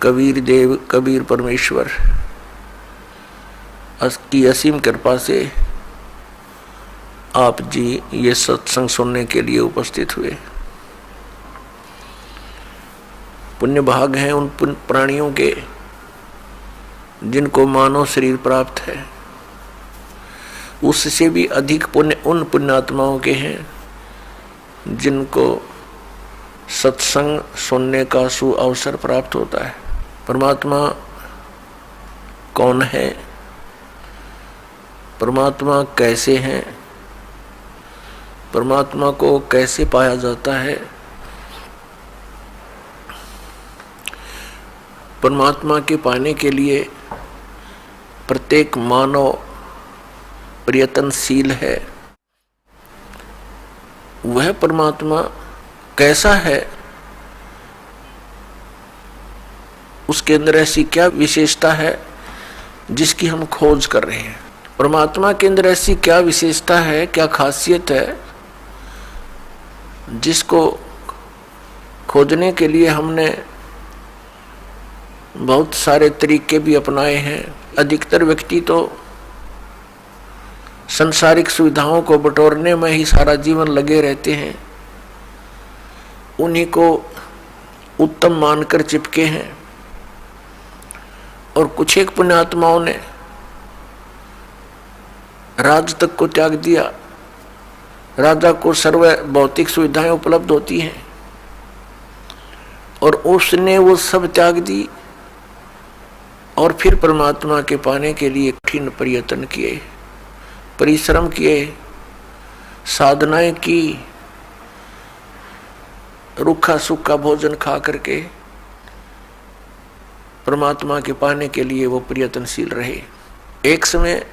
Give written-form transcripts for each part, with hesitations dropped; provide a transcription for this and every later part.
कबीर देव कबीर परमेश्वर की असीम कृपा से आप जी ये सत्संग सुनने के लिए उपस्थित हुए। पुण्य भाग हैं उन प्राणियों के जिनको मानव शरीर प्राप्त है, उससे भी अधिक पुण्य उन पुण्यात्माओं के हैं जिनको सत्संग सुनने का सुअवसर प्राप्त होता है। परमात्मा कौन है, परमात्मा कैसे हैं, परमात्मा को कैसे पाया जाता है, परमात्मा के पाने के लिए प्रत्येक मानव प्रयत्नशील है। वह परमात्मा कैसा है, उसके अंदर ऐसी क्या विशेषता है जिसकी हम खोज कर रहे हैं। परमात्मा के अंदर ऐसी क्या विशेषता है, क्या खासियत है जिसको खोजने के लिए हमने बहुत सारे तरीके भी अपनाए हैं। अधिकतर व्यक्ति तो संसारिक सुविधाओं को बटोरने में ही सारा जीवन लगे रहते हैं, उन्हीं को उत्तम मानकर चिपके हैं। और कुछ एक पुण्यात्माओं ने राज तक को त्याग दिया। राजा को सर्व भौतिक सुविधाएं उपलब्ध होती हैं और उसने वो सब त्याग दी और फिर परमात्मा के पाने के लिए कठिन प्रयत्न किए, परिश्रम किए, साधनाएं की, रूखा सूखा भोजन खा करके परमात्मा के पाने के लिए वो प्रयत्नशील रहे। एक समय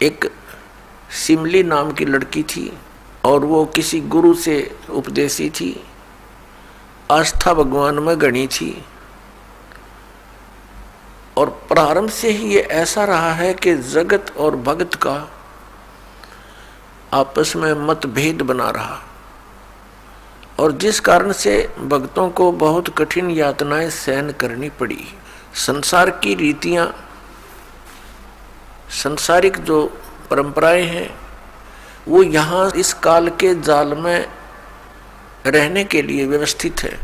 एक सिमली नाम की लड़की थी और वो किसी गुरु से उपदेशी थी, आस्था भगवान में गणी थी। और प्रारंभ से ही ये ऐसा रहा है कि जगत और भगत का आपस में मतभेद बना रहा और जिस कारण से भक्तों को बहुत कठिन यातनाएं सहन करनी पड़ी। संसार की रीतियां, सांसारिक जो परंपराएं हैं वो यहाँ इस काल के जाल में रहने के लिए व्यवस्थित है,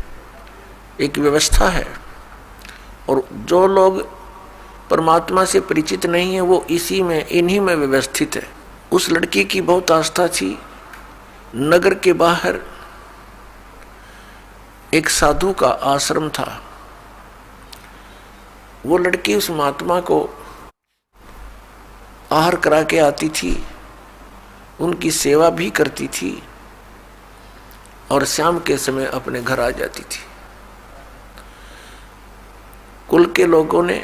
एक व्यवस्था है। और जो लोग परमात्मा से परिचित नहीं है वो इसी में, इन्हीं में व्यवस्थित है। उस लड़की की बहुत आस्था थी। नगर के बाहर एक साधु का आश्रम था। वो लड़की उस महात्मा को आहार करा के आती थी, उनकी सेवा भी करती थी और शाम के समय अपने घर आ जाती थी। कुल के लोगों ने,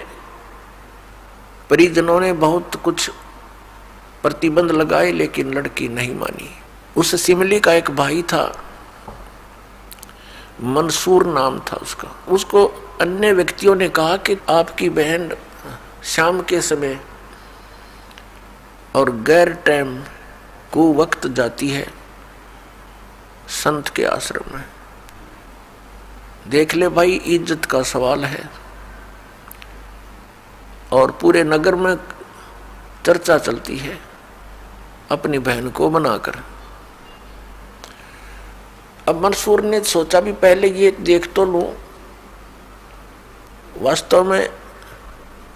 परिजनों ने बहुत कुछ प्रतिबंध लगाए लेकिन लड़की नहीं मानी। उस सिमली का एक भाई था, मंसूर नाम था उसका। उसको अन्य व्यक्तियों ने कहा कि आपकी बहन शाम के समय और गैर टाइम को वक्त जाती है संत के आश्रम में। देख ले भाई, इज्जत का सवाल है और पूरे नगर में चर्चा चलती है अपनी बहन को बनाकर। अब मंसूर ने सोचा भी पहले ये देख तो लूं वास्तव में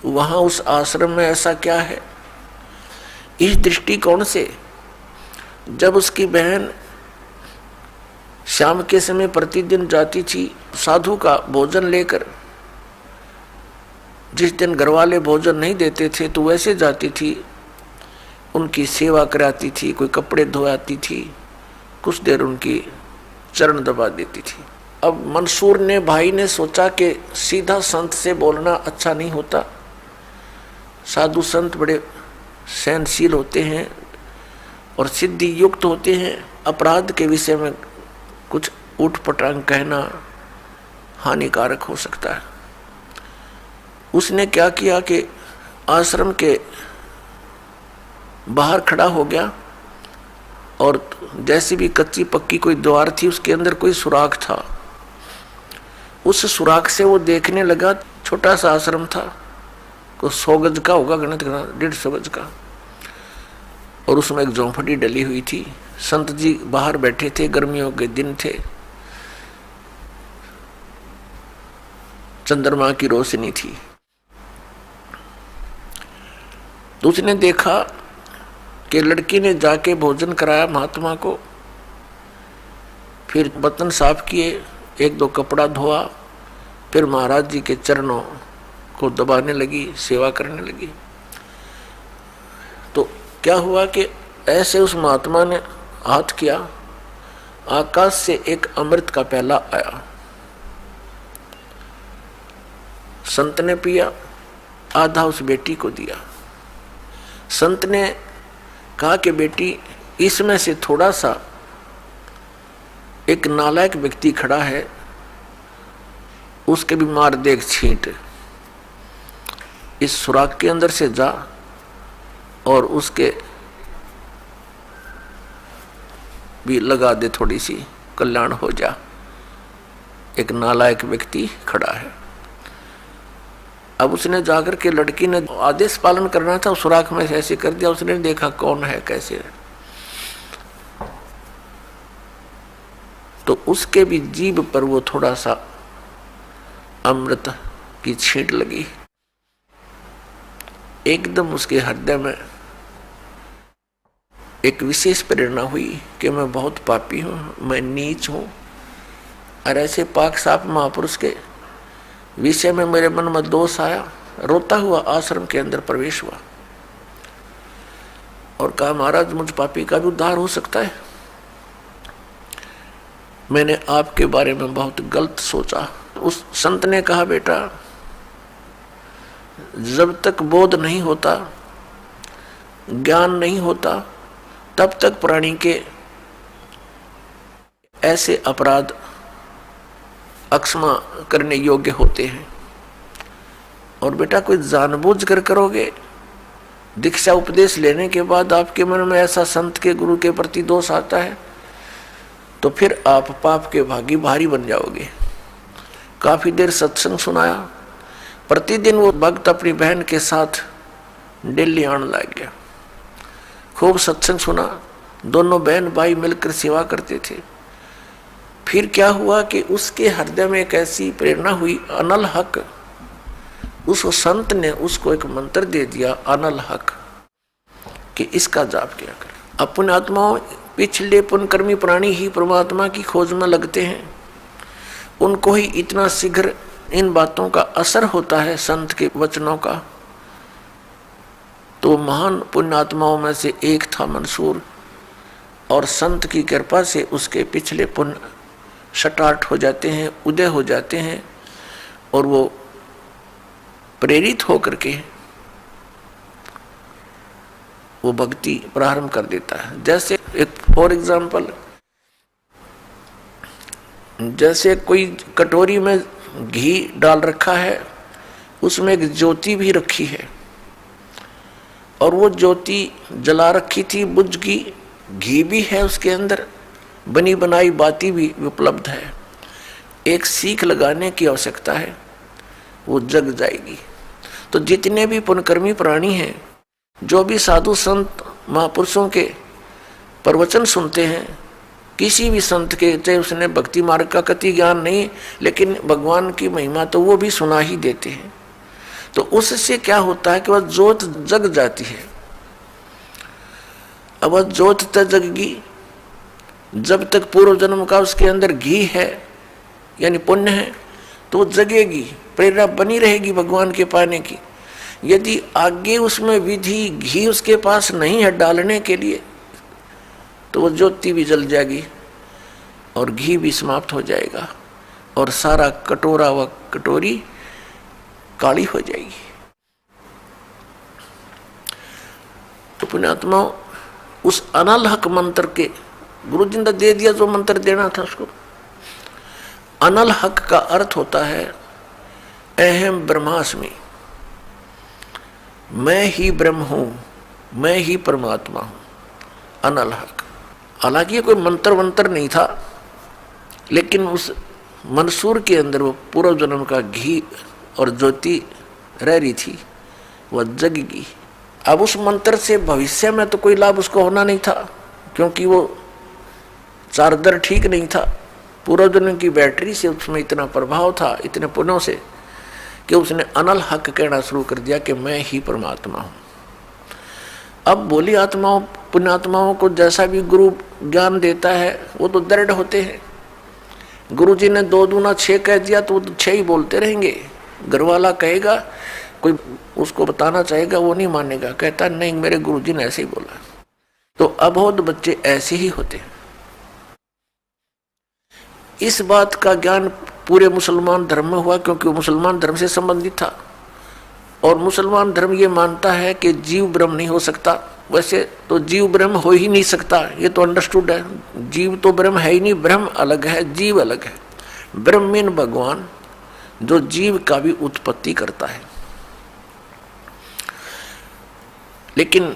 वहां उस आश्रम में ऐसा क्या है। इस दृष्टिकोण से जब उसकी बहन शाम के समय प्रतिदिन जाती थी साधु का भोजन लेकर, जिस दिन घरवाले भोजन नहीं देते थे तो वैसे जाती थी, उनकी सेवा कराती थी, कोई कपड़े धोआती थी, कुछ देर उनकी चरण दबा देती थी। अब मंसूर ने, भाई ने सोचा कि सीधा संत से बोलना अच्छा नहीं होता। साधु संत बड़े सहनशील होते हैं और सिद्धि युक्त होते हैं। अपराध के विषय में कुछ उठपटांग कहना हानिकारक हो सकता है। उसने क्या किया कि आश्रम के बाहर खड़ा हो गया और जैसी भी कच्ची पक्की कोई द्वार थी उसके अंदर कोई सुराख था, उस सुराख से वो देखने लगा, छोटा सा आश्रम था, को 100 गज का होगा, गणित करना 150 गज का, और उसमें एक झोंपड़ी डली हुई थी। संत जी बाहर बैठे थे, गर्मियों के दिन थे, चंद्रमा की रोशनी थी। तो उसने देखा कि लड़की ने जाके भोजन कराया महात्मा को, फिर बर्तन साफ किए, 1-2 कपड़ा धोआ, फिर महाराज जी के चरणों को दबाने लगी, सेवा करने लगी। तो क्या हुआ कि ऐसे उस महात्मा ने हाथ किया, आकाश से एक अमृत का प्याला आया, संत ने पिया, आधा उस बेटी को दिया। संत ने कहा कि बेटी, इसमें से थोड़ा सा, एक नालायक व्यक्ति खड़ा है, उसके भी मार दे छींट, इस सुराख के अंदर से जा और उसके भी लगा दे, थोड़ी सी कल्याण हो जा, एक नालायक व्यक्ति खड़ा है। अब उसने जाकर के, लड़की ने आदेश पालन करना था, सुराख में से ऐसे कर दिया। उसने देखा कौन है, कैसे है, तो उसके भी जीभ पर वो थोड़ा सा अमृत की छींट लगी। एकदम उसके हृदय में एक विशेष प्रेरणा हुई कि मैं बहुत पापी हूं, मैं नीच हूं, और ऐसे पाक साफ महापुरुष के विषय में मेरे मन में दोष आया। रोता हुआ आश्रम के अंदर प्रवेश हुआ और कहा, महाराज मुझ पापी का भी उद्धार हो सकता है। मैंने आपके बारे में बहुत गलत सोचा। उस संत ने कहा, बेटा जब तक बोध नहीं होता, ज्ञान नहीं होता, तब तक प्राणी के ऐसे अपराध अक्षमा करने योग्य होते हैं। और बेटा कोई जानबूझ कर करोगे, दीक्षा उपदेश लेने के बाद आपके मन में ऐसा संत के गुरु के प्रति दोष आता है, तो फिर आप पाप के भारी बन जाओगे। काफी देर सत्संग सुनाया, प्रतिदिन वो भक्त अपनी बहन के साथ दिल्ली आने लग गया। खूब सत्संग सुना, दोनों बहन भाई मिलकर सेवा करते थे। फिर क्या हुआ कि उसके हृदय में एक ऐसी प्रेरणा हुई, अनल हक, उस संत ने उसको एक मंत्र दे दिया, अनल हक, कि इसका जाप किया कर। अपने आत्माओं, पिछले पुण्यकर्मी प्राणी ही परमात्मा की खोज में लगते हैं, उनको ही इतना शीघ्र इन बातों का असर होता है, संत के वचनों का। तो महान पुण्यात्माओं में से एक था मंसूर, और संत की कृपा से उसके पिछले पुण्य स्टार्ट हो जाते हैं, उदय हो जाते हैं, और वो प्रेरित होकर के वो भक्ति प्रारंभ कर देता है। जैसे एक फॉर एग्जाम्पल, जैसे कोई कटोरी में घी डाल रखा है, उसमें एक ज्योति भी रखी है, और वो ज्योति जला रखी थी, बुझ गई, घी भी है उसके अंदर, बनी बनाई बाती भी उपलब्ध है, एक सीख लगाने की आवश्यकता है, वो जग जाएगी। तो जितने भी पुण्यकर्मी प्राणी हैं, जो भी साधु संत महापुरुषों के प्रवचन सुनते हैं, किसी भी संत के, चाहे उसने भक्ति मार्ग का कति ज्ञान नहीं, लेकिन भगवान की महिमा तो वो भी सुना ही देते हैं। तो उससे क्या होता है कि वह ज्योत जग जाती है। अब वह ज्योत तक जगेगी जब तक पूर्व जन्म का उसके अंदर घी है, यानी पुण्य है, तो वो जगेगी, प्रेरणा बनी रहेगी भगवान के पाने की। यदि आगे उसमें विधि घी उसके पास नहीं है डालने के लिए, तो वो ज्योति भी जल जाएगी और घी भी समाप्त हो जाएगा, और सारा कटोरा व कटोरी काली हो जाएगी। तो पुण्यात्मा, उस अनल हक मंत्र के गुरु जी ने दे दिया जो मंत्र देना था उसको। अनल हक का अर्थ होता है अहम ब्रह्मास्मि, मैं ही ब्रह्म हूं, मैं ही परमात्मा हूं, अनल हक। हालांकि ये कोई मंत्र वंत्र नहीं था, लेकिन उस मंसूर के अंदर वो पूर्व जन्म का घी और ज्योति रह रही थी, वह जगेगी। अब उस मंत्र से भविष्य में तो कोई लाभ उसको होना नहीं था, क्योंकि वो चार्जर ठीक नहीं था। पूर्व जन्म की बैटरी से उसमें इतना प्रभाव था, इतने पुण्यों से, कि उसने अनल हक कहना शुरू कर दिया कि मैं ही परमात्मा हूँ। अब बोली आत्माओं, पुण्यात्माओं को जैसा भी गुरु ज्ञान देता है वो तो दृढ़ होते हैं। गुरु जी ने 2 दूना 6 कह दिया तो वो 6 ही बोलते रहेंगे। घरवाला कहेगा, कोई उसको बताना चाहेगा, वो नहीं मानेगा, कहता नहीं मेरे गुरु जी ने ऐसे ही बोला। तो अबोध बच्चे ऐसे ही होते हैं। इस बात का ज्ञान पूरे मुसलमान धर्म में हुआ, क्योंकि वो मुसलमान धर्म से संबंधित था। और मुसलमान धर्म ये मानता है कि जीव ब्रह्म नहीं हो सकता। वैसे तो जीव ब्रह्म हो ही नहीं सकता, ये तो अंडरस्टूड है। जीव तो ब्रह्म है ही नहीं, ब्रह्म अलग है, जीव अलग है। ब्रह्म मीन भगवान, जो जीव का भी उत्पत्ति करता है। लेकिन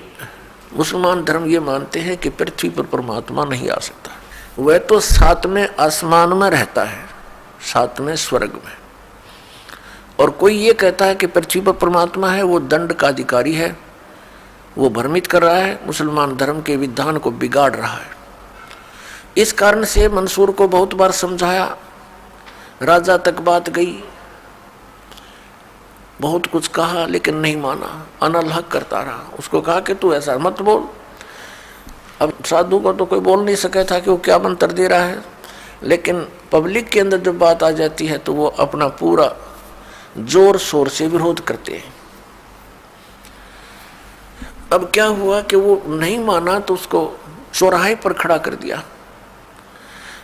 मुसलमान धर्म ये मानते हैं कि पृथ्वी पर परमात्मा नहीं आ सकता। वह तो 7वें आसमान में रहता है, 7वें स्वर्ग में। और कोई ये कहता है कि पृथ्वी पर परमात्मा है, वो दंड का अधिकारी है, वो भ्रमित कर रहा है, मुसलमान धर्म के विधान को बिगाड़ रहा है। इस कारण से मंसूर को बहुत बार समझाया, राजा तक बात गई, बहुत कुछ कहा, लेकिन नहीं माना, अनल हक करता रहा। उसको कहा कि तू ऐसा मत बोल। अब साधु को तो कोई बोल नहीं सका था कि वो क्या मंत्र दे रहा है, लेकिन पब्लिक के अंदर जब बात आ जाती है तो वो अपना पूरा जोर शोर से विरोध करते हैं। अब क्या हुआ कि वो नहीं माना तो उसको चौराहे पर खड़ा कर दिया,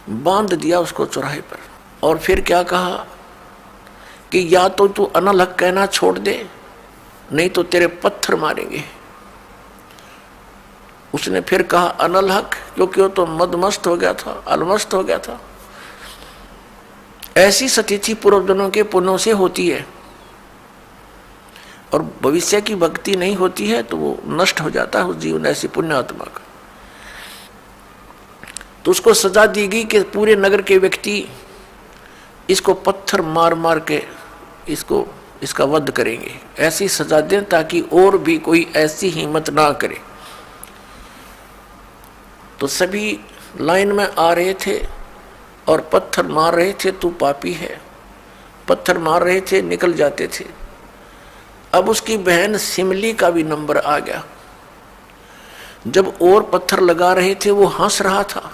बांध दिया उसको चौराहे पर। और फिर क्या कहा कि या तो तू अनल हक कहना छोड़ दे, नहीं तो तेरे पत्थर मारेंगे। उसने फिर कहा अनल हक, क्योंकि वो तो मदमस्त हो गया था, अलमस्त हो गया था। ऐसी स्थिति पूर्वजन्मों के पुण्यों से होती है, और भविष्य की भक्ति नहीं होती है तो वो नष्ट हो जाता है उस जीवन, ऐसी पुण्यात्मा का। तो उसको सजा दी गई कि पूरे नगर के व्यक्ति इसको पत्थर मार मार के इसका वध करेंगे। ऐसी सजा दें ताकि और भी कोई ऐसी हिम्मत ना करे। तो सभी लाइन में आ रहे थे और पत्थर मार रहे थे, तू पापी है, पत्थर मार रहे थे, निकल जाते थे। अब उसकी बहन सिमली का भी नंबर आ गया। जब और पत्थर लगा रहे थे वो हंस रहा था,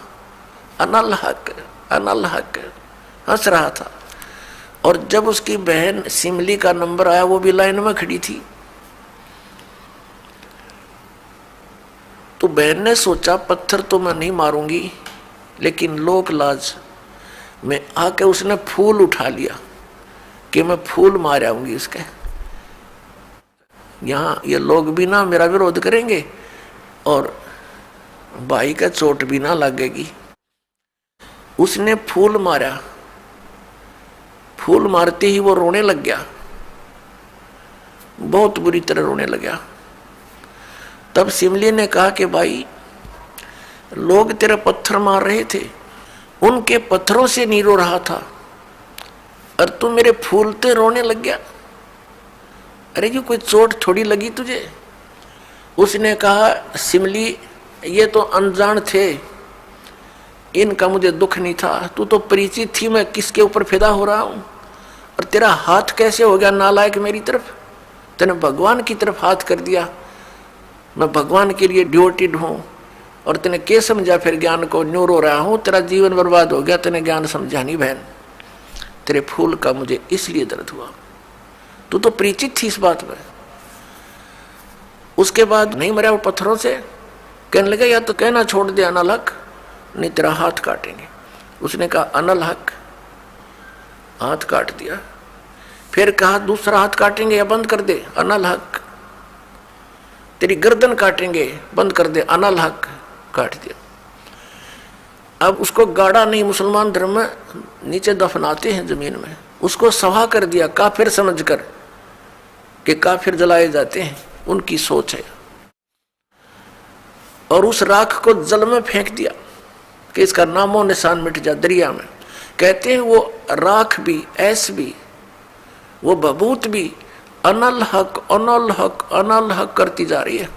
अनल हक अनल हक हंस रहा था। और जब उसकी बहन सिमली का नंबर आया, वो भी लाइन में खड़ी थी। तो बहन ने सोचा पत्थर तो मैं नहीं मारूंगी, लेकिन लोक लाज में आके उसने फूल उठा लिया कि मैं फूल मार आऊंगी उसके। यहाँ ये लोग भी ना मेरा विरोध करेंगे और भाई का चोट भी ना लगेगी। उसने फूल मारा, फूल मारते ही वो रोने लग गया, बहुत बुरी तरह रोने लगा। तब सिमली ने कहा कि भाई लोग तेरे पत्थर मार रहे थे, उनके पत्थरों से नहीं रो रहा था, और तू मेरे फूलते रोने लग गया। अरे ये कोई चोट थोड़ी लगी तुझे? उसने कहा सिमली ये तो अनजान थे, इनका मुझे दुख नहीं था, तू तो परिचित थी मैं किसके ऊपर फिदा हो रहा हूं। और तेरा हाथ कैसे हो गया नालायक मेरी तरफ? तूने भगवान की तरफ हाथ कर दिया, मैं भगवान के लिए ड्यूटीड हूं, और तूने क्या समझा फिर ज्ञान को? न्यू रो रहा हूं, तेरा जीवन बर्बाद हो गया, तूने ज्ञान समझा नहीं बहन। तेरे फूल का मुझे इसलिए दर्द हुआ, तू तो परिचित थी इस बात में। उसके बाद नहीं मरा वो पत्थरों से, कहने लगा या तो कहना छोड़ दे अनल हक, नहीं तेरा हाथ काटेंगे। उसने कहा अनल हक, हाथ काट दिया। फिर कहा दूसरा हाथ काटेंगे या बंद कर दे, अनल हक। तेरी गर्दन काटेंगे, बंद कर दे, अनल हक, काट दिया। अब उसको गाड़ा नहीं, मुसलमान धर्म में नीचे दफनाते हैं जमीन में, उसको सवा कर दिया काफिर समझकर कि काफिर जलाए जाते हैं, उनकी सोच है। और उस राख को जल में फेंक दिया कि इसका नामो निशान मिट जा दरिया में। कहते हैं वो राख भी, ऐस भी, वो बबूत भी अनल हक अनल हक अनल हक करती जा रही है।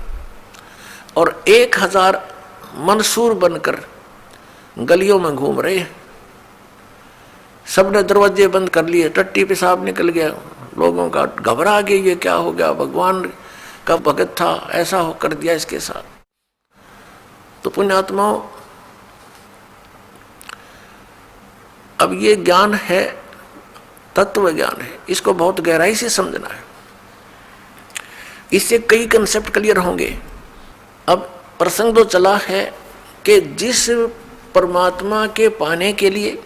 और 1000 मंसूर बनकर गलियों में घूम रहे हैं। सबने दरवाजे बंद कर लिए, टट्टी पेशाब निकल गया, लोगों का घबरा गए, ये क्या हो गया, भगवान का भगत था, ऐसा हो कर दिया इसके साथ। तो पुण्यात्माओं, अब ये ज्ञान है, तत्व ज्ञान है, इसको बहुत गहराई से समझना है। इससे कई कंसेप्ट क्लियर होंगे। अब प्रसंग तो चला है कि जिस परमात्मा के पाने के लिए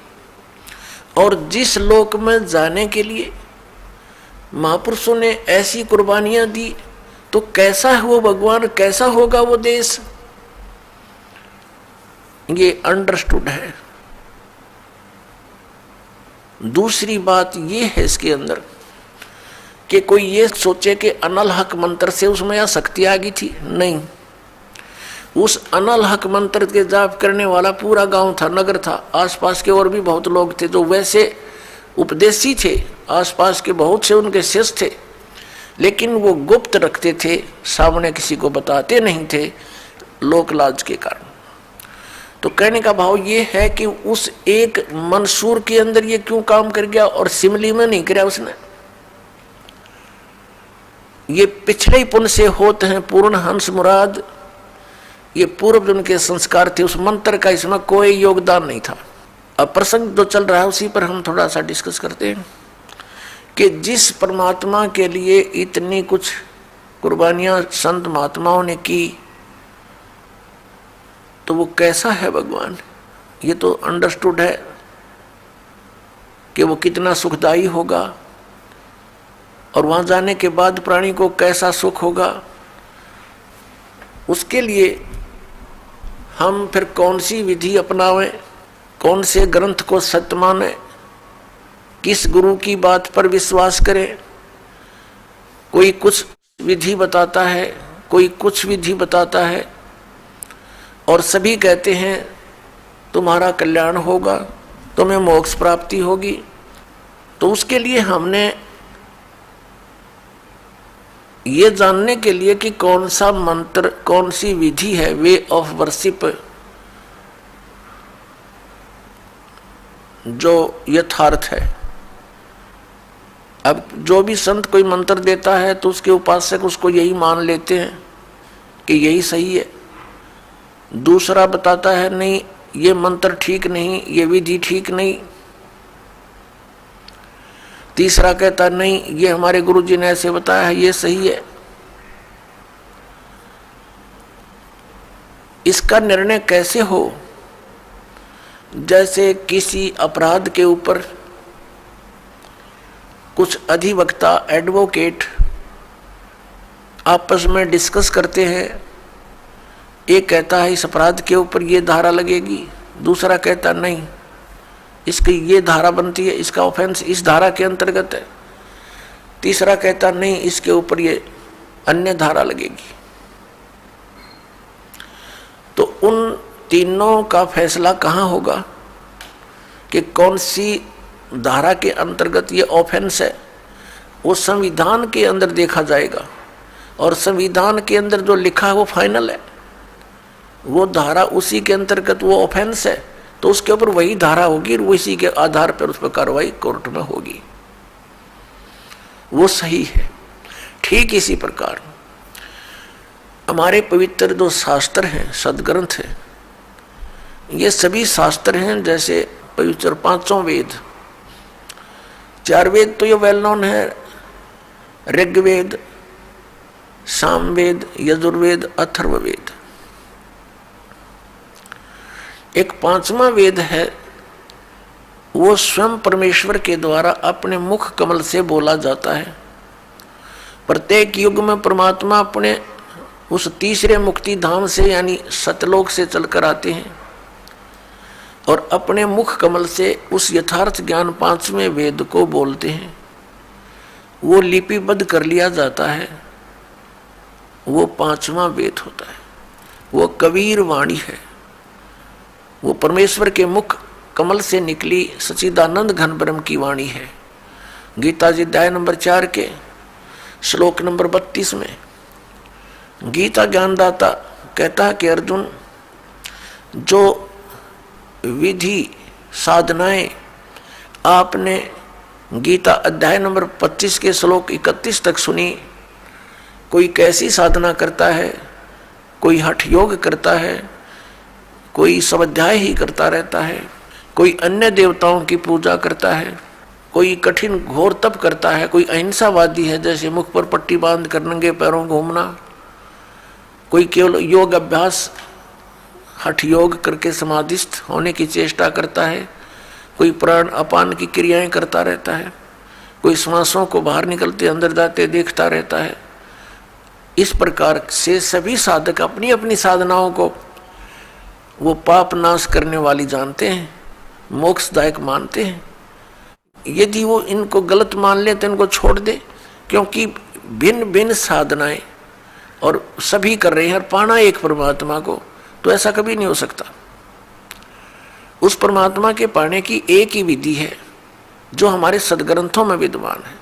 और जिस लोक में जाने के लिए महापुरुषों ने ऐसी कुर्बानियां दी, तो कैसा है वो भगवान, कैसा होगा वो देश, ये अंडरस्टूड है। दूसरी बात ये है इसके अंदर कि कोई ये सोचे कि अनल हक मंत्र से उसमें यह शक्ति आ गई थी, नहीं। उस अनल हक मंत्र के जाप करने वाला पूरा गांव था, नगर था, आसपास के और भी बहुत लोग थे जो वैसे उपदेशी थे, आसपास के बहुत से उनके शिष्य थे, लेकिन वो गुप्त रखते थे, सामने किसी को बताते नहीं थे, लोक लाज के कारण। तो कहने का भाव ये है कि उस एक मंसूर के अंदर ये क्यों काम कर गया और सिमली में नहीं किया उसने। ये पिछले पुण्य से होते हैं पूर्ण हंस मुराद, ये पूर्व जन्म के संस्कार थे, उस मंत्र का इसमें कोई योगदान नहीं था। अब प्रसंग जो चल रहा है उसी पर हम थोड़ा सा डिस्कस करते हैं कि जिस परमात्मा के लिए इतनी कुछ कुर्बानियां संत महात्माओं ने की, तो वो कैसा है भगवान, ये तो अंडरस्टूड है कि वो कितना सुखदायी होगा, और वहां जाने के बाद प्राणी को कैसा सुख होगा। उसके लिए हम फिर कौन सी विधि अपनावें, कौन से ग्रंथ को सत्य माने, किस गुरु की बात पर विश्वास करें। कोई कुछ विधि बताता है, कोई कुछ विधि बताता है, और सभी कहते हैं तुम्हारा कल्याण होगा, तुम्हें मोक्ष प्राप्ति होगी। तो उसके लिए हमने ये जानने के लिए कि कौन सा मंत्र, कौन सी विधि है, वे ऑफ वर्शिप जो यथार्थ है। अब जो भी संत कोई मंत्र देता है तो उसके उपासक उसको यही मान लेते हैं कि यही सही है। दूसरा बताता है नहीं ये मंत्र ठीक नहीं, ये विधि ठीक नहीं। तीसरा कहता नहीं ये हमारे गुरुजी ने ऐसे बताया है, ये सही है। इसका निर्णय कैसे हो? जैसे किसी अपराध के ऊपर कुछ अधिवक्ता, एडवोकेट आपस में डिस्कस करते हैं। एक कहता है इस अपराध के ऊपर ये धारा लगेगी, दूसरा कहता नहीं इसकी ये धारा बनती है, इसका ऑफेंस इस धारा के अंतर्गत है, तीसरा कहता नहीं इसके ऊपर ये अन्य धारा लगेगी। तो उन तीनों का फैसला कहाँ होगा कि कौन सी धारा के अंतर्गत ये ऑफेंस है? वो संविधान के अंदर देखा जाएगा, और संविधान के अंदर जो लिखा है वो फाइनल है। वो धारा उसी के अंतर्गत वो ऑफेंस है, तो उसके ऊपर वही धारा होगी, उसी के आधार पर उस पर कार्रवाई कोर्ट में होगी, वो सही है। ठीक इसी प्रकार हमारे पवित्र जो शास्त्र हैं, सदग्रंथ हैं, ये सभी शास्त्र हैं जैसे पवित्र 5 वेद। 4 वेद तो ये वेल नोन है, ऋग्वेद, सामवेद, यजुर्वेद, अथर्ववेद। एक 5वां वेद है, वो स्वयं परमेश्वर के द्वारा अपने मुख कमल से बोला जाता है। प्रत्येक युग में परमात्मा अपने उस तीसरे मुक्ति धाम से यानी सतलोक से चलकर आते हैं और अपने मुख कमल से उस यथार्थ ज्ञान 5वें वेद को बोलते हैं। वो लिपिबद्ध कर लिया जाता है, वो 5वां वेद होता है। वो कबीर वाणी है, वो परमेश्वर के मुख कमल से निकली सच्चिदानंद घन ब्रह्म की वाणी है। गीता जी अध्याय नंबर 4 के श्लोक नंबर 32 में गीता ज्ञानदाता कहता है कि अर्जुन, जो विधि साधनाएं आपने गीता अध्याय नंबर 25 के श्लोक 31 तक सुनी, कोई कैसी साधना करता है, कोई हठ योग करता है, कोई स्वाध्याय ही करता रहता है, कोई अन्य देवताओं की पूजा करता है, कोई कठिन घोर तप करता है, कोई अहिंसावादी है जैसे मुख पर पट्टी बांध कर नंगे पैरों घूमना, कोई केवल योग अभ्यास हठ योग करके समाधिस्थ होने की चेष्टा करता है, कोई प्राण अपान की क्रियाएं करता रहता है, कोई श्वासों को बाहर निकलते अंदर जाते देखता रहता है। इस प्रकार से सभी साधक अपनी अपनी साधनाओं को वो पाप नाश करने वाली जानते हैं, मोक्षदायक मानते हैं। यदि वो इनको गलत मान ले तो इनको छोड़ दे, क्योंकि भिन्न भिन्न साधनाएं और सभी कर रहे हैं और पाना एक परमात्मा को, तो ऐसा कभी नहीं हो सकता। उस परमात्मा के पाने की एक ही विधि है जो हमारे सदग्रंथों में विद्यमान है।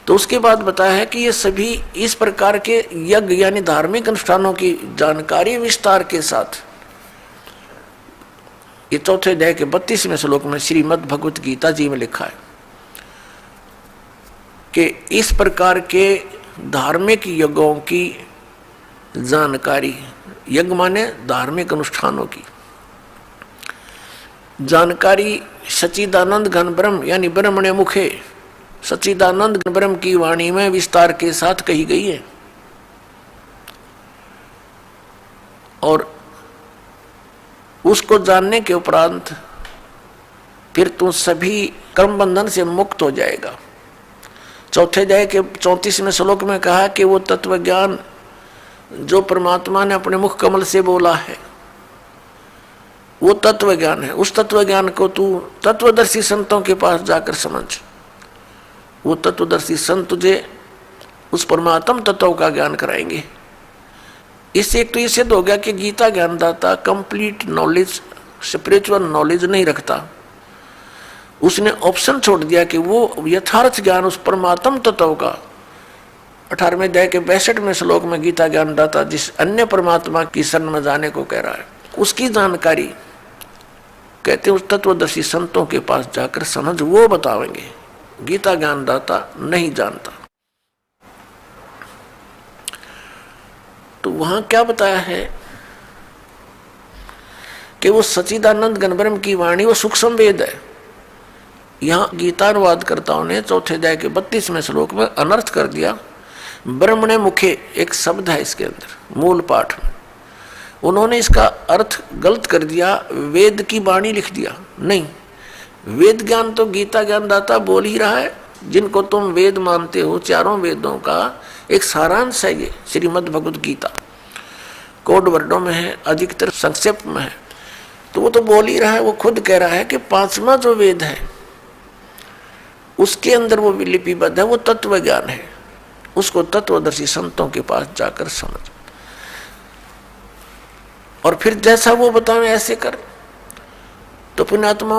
तो उसके बाद बताया है कि ये सभी इस प्रकार के यज्ञ यानी धार्मिक अनुष्ठानों की जानकारी विस्तार के साथ ये चौथे अध्याय के 32वें श्लोक में श्रीमद् भगवत गीता जी में लिखा है कि इस प्रकार के धार्मिक यज्ञों की जानकारी, यज्ञ माने धार्मिक अनुष्ठानों की जानकारी सच्चिदानंद घन ब्रह्म यानी ब्रह्मण्य मुखे सच्चिदानंद घन ब्रह्म की वाणी में विस्तार के साथ कही गई है। और उसको जानने के उपरांत फिर तू सभी कर्म बंधन से मुक्त हो जाएगा। चौथे अध्याय के 34वें श्लोक में कहा कि वो तत्व ज्ञान जो परमात्मा ने अपने मुख कमल से बोला है वो तत्व ज्ञान है। उस तत्व ज्ञान को तू तत्वदर्शी संतों के पास जाकर समझ। वो तत्वदर्शी संत तुझे उस परमात्म तत्व का ज्ञान कराएंगे। इससे एक तो ये सिद्ध हो गया कि गीता ज्ञानदाता कंप्लीट नॉलेज, स्पिरिचुअल नॉलेज नहीं रखता। उसने ऑप्शन छोड़ दिया कि वो यथार्थ ज्ञान उस परमात्म तत्व का 18वें अध्याय के 62वें श्लोक में गीता ज्ञानदाता जिस अन्य परमात्मा की शरण में जाने को कह रहा है, उसकी जानकारी कहते हैं उस तत्वदर्शी संतों के पास जाकर समझ, वो बतावेंगे। गीता ज्ञानदाता नहीं जानता। तो वहां क्या बताया है कि वो सच्चिदानंद घन ब्रह्म की वाणी वो सूक्ष्म वेद है। यहां गीतानुवादकर्ताओं ने चौथे अध्याय के 32वें श्लोक में अनर्थ कर दिया। ब्रह्मणे मुखे एक शब्द है इसके अंदर मूल पाठ में, उन्होंने इसका अर्थ गलत कर दिया, वेद की वाणी लिख दिया। नहीं, वेद ज्ञान तो गीता ज्ञानदाता बोल ही रहा है। जिनको तुम वेद मानते हो, चारों वेदों का एक सारांश है ये श्रीमद् भगवत गीता। कोड वर्डों में है, अधिकतर संक्षेप में है। तो वो तो बोल ही रहा है, वो खुद कह रहा है कि 5वां जो वेद है उसके अंदर वो लिपिबद्ध है, वो तत्व ज्ञान है। उसको तत्वदर्शी संतों के पास जाकर समझ और फिर जैसा वो बतावे ऐसे कर। तो पुण्यात्मा,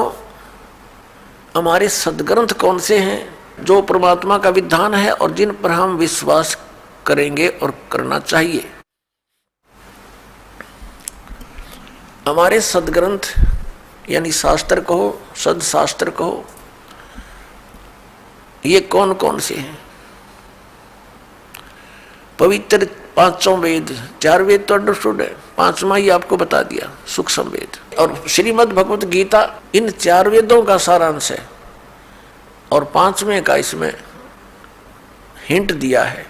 हमारे सदग्रंथ कौन से हैं जो परमात्मा का विधान है और जिन पर हम विश्वास करेंगे और करना चाहिए? हमारे सदग्रंथ यानी शास्त्र कहो, सदशास्त्र कहो, ये कौन कौन से हैं? पवित्र 5 वेद, 4 वेद तो अंडरस्टूड है, 5वां ही आपको बता दिया सूक्ष्म वेद। और श्रीमद् भगवत गीता इन 4 वेदों का सारांश है और 5वें का इसमें हिंट दिया है।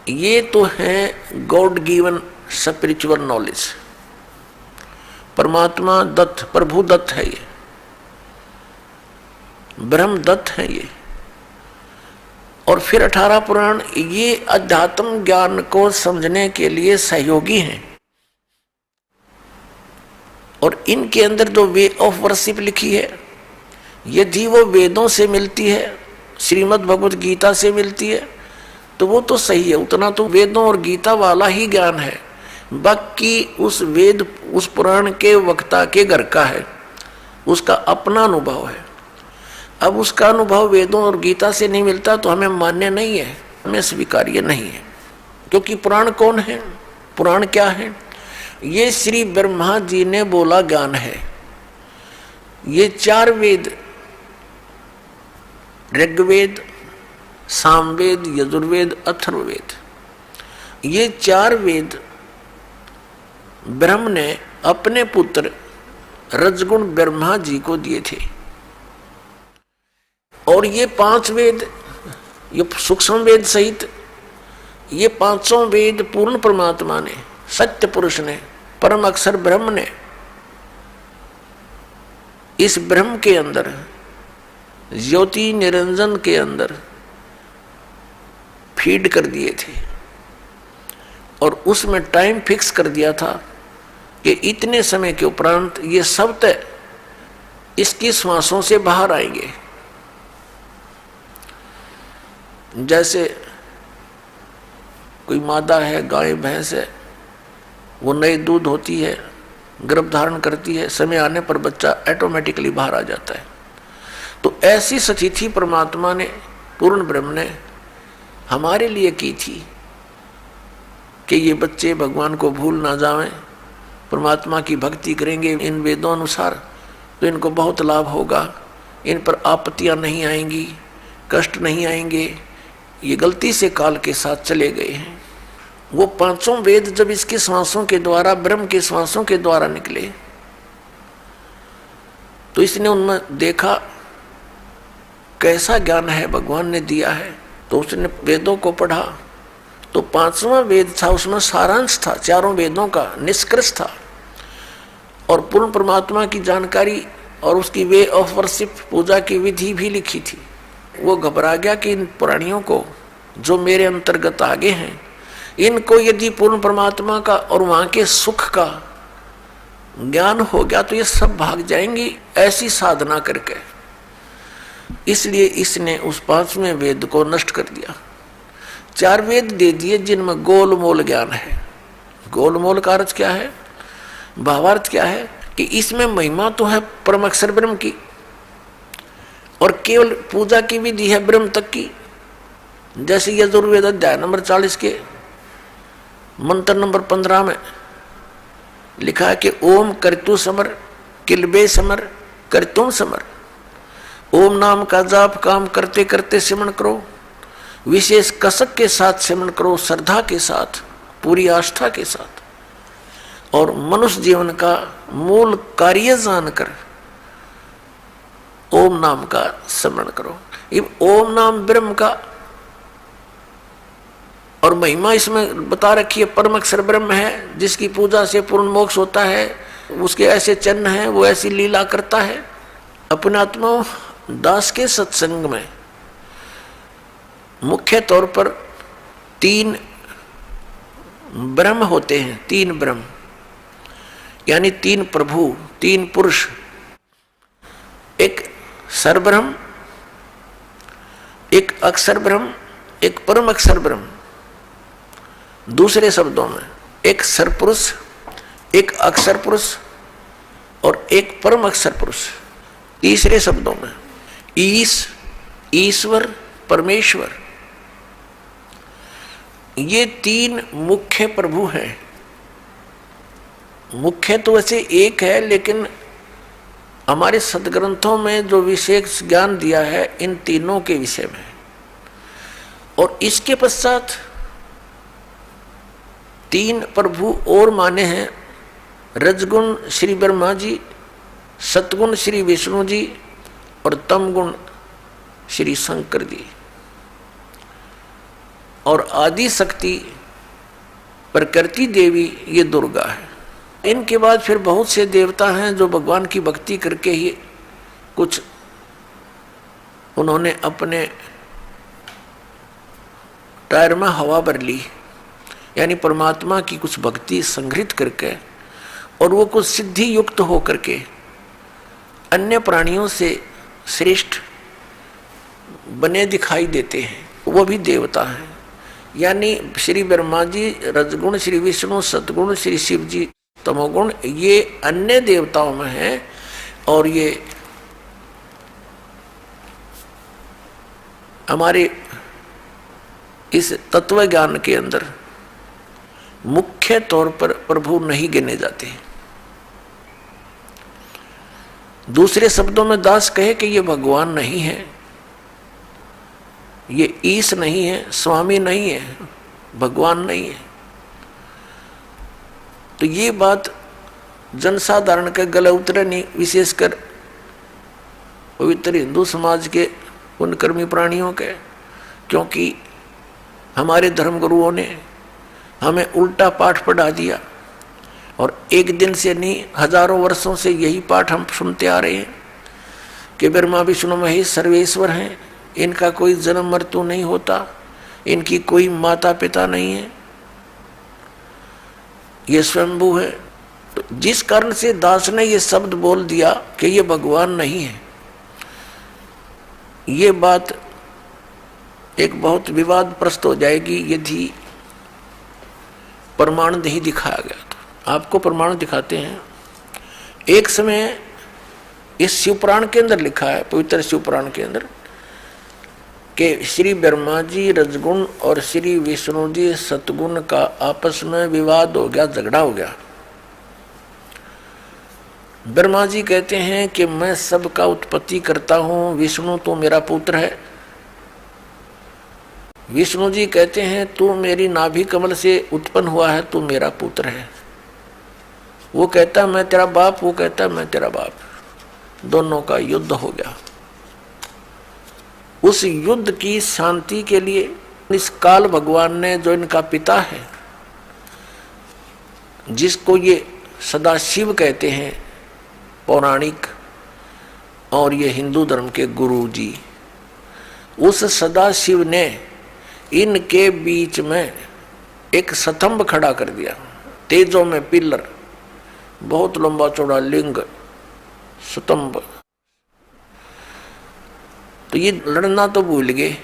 ये तो है गॉड गिवन स्पिरिचुअल नॉलेज, परमात्मा दत्त, प्रभु दत्त है ये, ब्रह्म दत्त है ये। और फिर 18 पुराण ये अध्यात्म ज्ञान को समझने के लिए सहयोगी हैं। और इनके अंदर जो वे ऑफ वर्शिप लिखी है, यदि वो वेदों से मिलती है, श्रीमद् भगवत गीता से मिलती है, तो वो तो सही है। उतना तो वेदों और गीता वाला ही ज्ञान है। बाकी उस वेद, उस पुराण के वक्ता के घर का है, उसका अपना अनुभव है। अब उसका अनुभव वेदों और गीता से नहीं मिलता तो हमें मान्य नहीं है, हमें स्वीकार्य नहीं है। क्योंकि पुराण कौन है, पुराण क्या है? ये श्री ब्रह्मा जी ने बोला ज्ञान है। ये 4 वेद, ऋग्वेद, सामवेद, यजुर्वेद, अथर्ववेद, ये 4 वेद ब्रह्म ने अपने पुत्र रजगुण ब्रह्मा जी को दिए थे। और ये 5 वेद, ये सूक्ष्म वेद सहित ये 5 वेद पूर्ण परमात्मा ने, सत्य पुरुष ने, परम अक्षर ब्रह्म ने इस ब्रह्म के अंदर, ज्योति निरंजन के अंदर फीड कर दिए थे। और उसमें टाइम फिक्स कर दिया था कि इतने समय के उपरांत ये सब तय इसकी श्वासों से बाहर आएंगे। जैसे कोई मादा है, गाय भैंस है, वो नए दूध होती है, गर्भ धारण करती है, समय आने पर बच्चा ऑटोमेटिकली बाहर आ जाता है। तो ऐसी स्थिति परमात्मा ने, पूर्ण ब्रह्म ने हमारे लिए की थी कि ये बच्चे भगवान को भूल ना जाएं, परमात्मा की भक्ति करेंगे इन वेदों अनुसार तो इनको बहुत लाभ होगा, इन पर आपत्तियां नहीं आएंगी, कष्ट नहीं आएंगे। ये गलती से काल के साथ चले गए हैं। वो 5 वेद जब इसके श्वासों के द्वारा, ब्रह्म के श्वासों के द्वारा निकले तो इसने उनमें देखा कैसा ज्ञान है भगवान ने दिया है। तो उसने वेदों को पढ़ा तो 5वां वेद था, उसमें सारांश था, 4 वेदों का निष्कर्ष था और पूर्ण परमात्मा की जानकारी और उसकी वे ऑफ वर्शिप, पूजा की विधि भी लिखी थी। वो घबरा गया कि इन प्राणियों को जो मेरे अंतर्गत आगे हैं, इनको यदि पूर्ण परमात्मा का और वहां के सुख का ज्ञान हो गया तो ये सब भाग जाएंगी ऐसी साधना करके। इसलिए इसने उस 5वें वेद को नष्ट कर दिया। 4 वेद दे दिए जिनमें गोलमोल ज्ञान है। गोलमोल का अर्थ क्या है, भावार्थ क्या है कि इसमें महिमा तो है परम अक्षर ब्रह्म की और केवल पूजा की विधि है ब्रह्म तक की। जैसे यजुर्वेद अध्याय नंबर 40 के मंत्र नंबर 15 में लिखा है कि ओम कर्तु समर किलबे समर कर्तुम समर। ओम नाम का जाप काम करते करते सिमरण करो, विशेष कसक के साथ सिमरण करो, श्रद्धा के साथ, पूरी आस्था के साथ, और मनुष्य जीवन का मूल कार्य जानकर ओम नाम का स्मरण करो। ओम नाम ब्रह्म का और महिमा इसमें बता रखी है, परम अक्षर ब्रह्म है जिसकी पूजा से पूर्ण मोक्ष होता है, उसके ऐसे चिन्ह हैं, वो ऐसी लीला करता है। अपने आत्मा दास के सत्संग में मुख्य तौर पर 3 ब्रह्म होते हैं, 3 ब्रह्म यानी 3 प्रभु, 3 पुरुष। एक सरब्रह्म, एक अक्षर ब्रह्म, एक परम अक्षर ब्रह्म। दूसरे शब्दों में एक सरपुरुष, एक अक्षर पुरुष और एक परम अक्षर पुरुष। तीसरे शब्दों में ईश्वर, परमेश्वर। ये 3 मुख्य प्रभु हैं। मुख्य तो वैसे एक है, लेकिन हमारे सदग्रंथों में जो विशेष ज्ञान दिया है इन तीनों के विषय में। और इसके पश्चात 3 प्रभु और माने हैं, रजगुण श्री ब्रह्मा जी, सतगुण श्री विष्णु जी और तमगुण श्री शंकर जी, और आदि शक्ति प्रकृति देवी ये दुर्गा है। इनके बाद फिर बहुत से देवता हैं जो भगवान की भक्ति करके ही कुछ उन्होंने अपने टायर में हवा भर ली, यानी परमात्मा की कुछ भक्ति संग्रहित करके, और वो कुछ सिद्धि युक्त हो करके अन्य प्राणियों से श्रेष्ठ बने दिखाई देते हैं, वो भी देवता हैं। यानी श्री ब्रह्मा जी रजगुण, श्री विष्णु सतगुण, श्री शिव जी तमोगुण, ये अन्य देवताओं में है। और ये हमारे इस तत्व ज्ञान के अंदर मुख्य तौर पर प्रभु नहीं गिने जाते। दूसरे शब्दों में दास कहे कि ये भगवान नहीं है, ये ईश नहीं है, स्वामी नहीं है, भगवान नहीं है। तो ये बात जनसाधारण के गले उतरे नहीं, विशेषकर पवित्र हिंदू समाज के पुण्यकर्मी प्राणियों के, क्योंकि हमारे धर्मगुरुओं ने हमें उल्टा पाठ पढ़ा दिया। और एक दिन से नहीं, हजारों वर्षों से यही पाठ हम सुनते आ रहे हैं कि ब्रह्मा विष्णु महेश सर्वेश्वर हैं, इनका कोई जन्म मृत्यु नहीं होता, इनकी कोई माता पिता नहीं है, ये स्वयंभू है। तो जिस कारण से दास ने ये शब्द बोल दिया कि ये भगवान नहीं है, ये बात एक बहुत विवादप्रस्त हो जाएगी यदि प्रमाण नहीं दिखाया गया। तो आपको प्रमाण दिखाते हैं। एक समय इस शिवपुराण के अंदर लिखा है, पवित्र शिवपुराण के अंदर, कि श्री ब्रह्मा जी रजगुण और श्री विष्णु जी सतगुण का आपस में विवाद हो गया, झगड़ा हो गया। ब्रह्मा जी कहते हैं कि मैं सबका उत्पत्ति करता हूं, विष्णु तू मेरा पुत्र है। विष्णु जी कहते हैं तू मेरी नाभि कमल से उत्पन्न हुआ है, तू मेरा पुत्र है। वो कहता मैं तेरा बाप, वो कहता मैं तेरा बाप। दोनों का युद्ध हो गया। उस युद्ध की शांति के लिए इस काल भगवान ने, जो इनका पिता है, जिसको ये सदाशिव कहते हैं पौराणिक, और ये हिंदू धर्म के गुरु जी, उस सदाशिव ने इनके बीच में एक स्तंभ खड़ा कर दिया, तेजों में पिलर, बहुत लंबा चौड़ा लिंग स्तंभ। तो ये लड़ना तो भूल गए,